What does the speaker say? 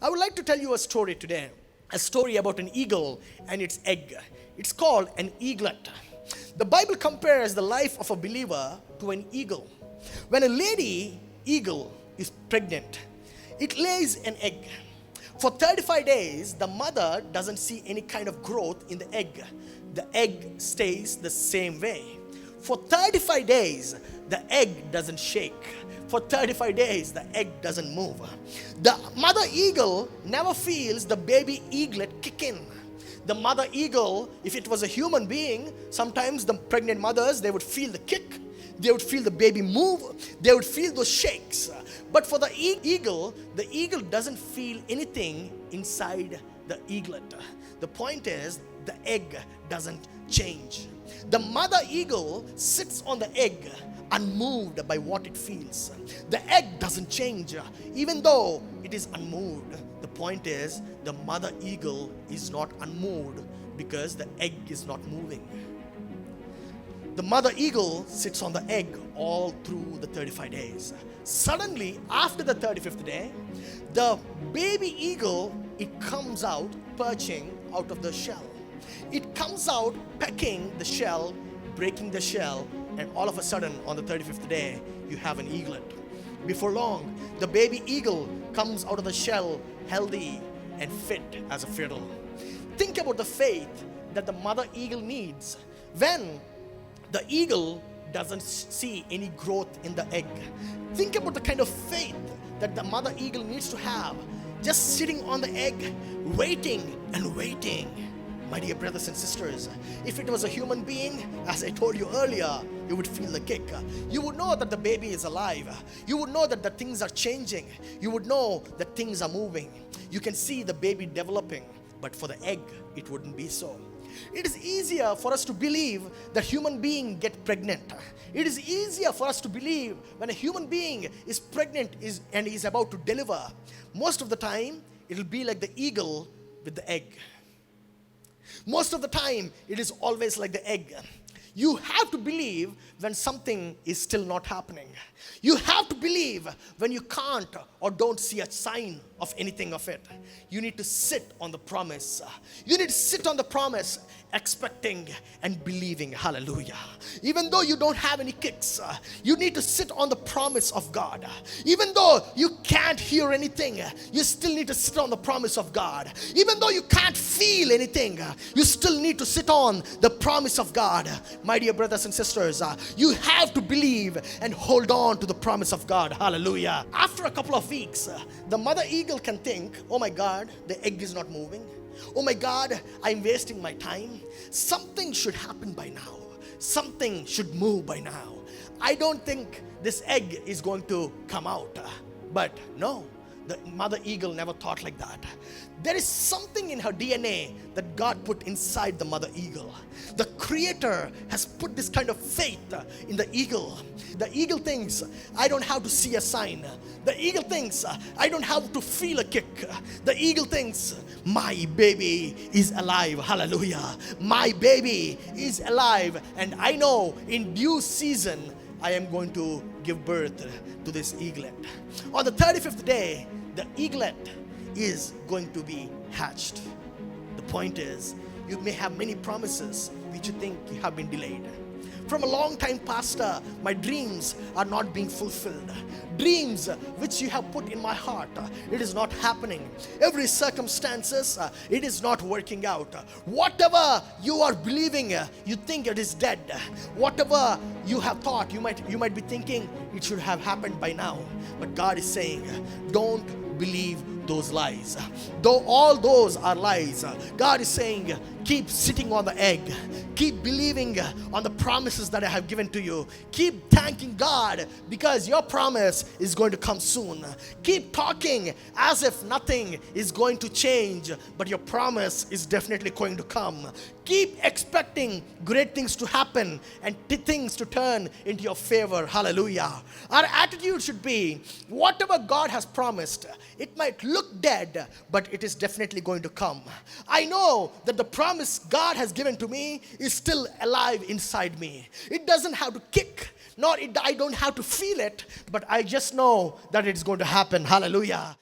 I would like to tell you a story today. A story about an eagle and its egg. It's called an eaglet. The Bible compares the life of a believer to an eagle. When a lady eagle is pregnant, it lays an egg. For 35 days, the mother doesn't see any kind of growth in the egg. The egg stays the same way. For 35 days, the egg doesn't shake. For 35 days, the egg doesn't move. The mother eagle never feels the baby eaglet kick in. The mother eagle, if it was a human being, sometimes the pregnant mothers, they would feel the kick. They would feel the baby move. They would feel those shakes. But for the eagle doesn't feel anything inside the eaglet. The point is, the egg doesn't change. The mother eagle sits on the egg unmoved by what it feels. The egg doesn't change even though it is unmoved. The point is, the mother eagle is not unmoved because the egg is not moving. The mother eagle sits on the egg all through the 35 days. Suddenly, after the 35th day, the baby eagle, it comes out perching out of the shell. It comes out pecking the shell, breaking the shell, and all of a sudden, on the 35th day, you have an eaglet. Before long, the baby eagle comes out of the shell healthy and fit as a fiddle. Think about the faith that the mother eagle needs when the eagle doesn't see any growth in the egg. Think about the kind of faith that the mother eagle needs to have, just sitting on the egg, waiting and waiting. My dear brothers and sisters, if it was a human being, as I told you earlier, you would feel the kick. You would know that the baby is alive. You would know that the things are changing. You would know that things are moving. You can see the baby developing. But for the egg, it wouldn't be so. It is easier for us to believe that human being get pregnant. It is easier for us to believe when a human being is pregnant and is about to deliver. Most of the time, it'll be like the eagle with the egg. Most of the time, it is always like the egg. You have to believe when something is still not happening. You have to believe when you can't or don't see a sign of anything of it. You need to sit on the promise. You need to sit on the promise, expecting and believing. Hallelujah. Even though you don't have any kicks, you need to sit on the promise of God. Even though you can't hear anything, you still need to sit on the promise of God. Even though you can't feel anything, you still need to sit on the promise of God. My dear brothers and sisters, you have to believe and hold on to the promise of God. Hallelujah. After a couple of weeks, the mother eagle can think, oh my God, the egg is not moving. Oh my God, I'm wasting my time. Something should happen by now. Something should move by now. I don't think this egg is going to come out. But no, the mother eagle never thought like that. There is something in her DNA that God put inside the mother eagle. The Creator has put this kind of faith in the eagle. The eagle thinks, I don't have to see a sign. The eagle thinks, I don't have to feel a kick. The eagle thinks, my baby is alive. Hallelujah. My baby is alive. And I know in due season, I am going to give birth to this eaglet. On the 35th day, the eaglet is going to be hatched. The point is, you may have many promises which you think have been delayed. From a long time, Pastor, my dreams are not being fulfilled. Dreams which you have put in my heart, it is not happening. Every circumstances, it is not working out. Whatever you are believing, you think it is dead. Whatever you have thought, you might be thinking it should have happened by now. But God is saying, don't believe those lies. Though all those are lies, God is saying, keep sitting on the egg. Keep believing on the promises that I have given to you. Keep thanking God because your promise is going to come soon. Keep talking as if nothing is going to change, but your promise is definitely going to come. Keep expecting great things to happen and things to turn into your favor. Hallelujah. Our attitude should be, whatever God has promised, it might look dead, but it is definitely going to come. I know that the promise God has given to me is still alive inside me. It doesn't have to kick, I don't have to feel it, but I just know that it's going to happen. Hallelujah.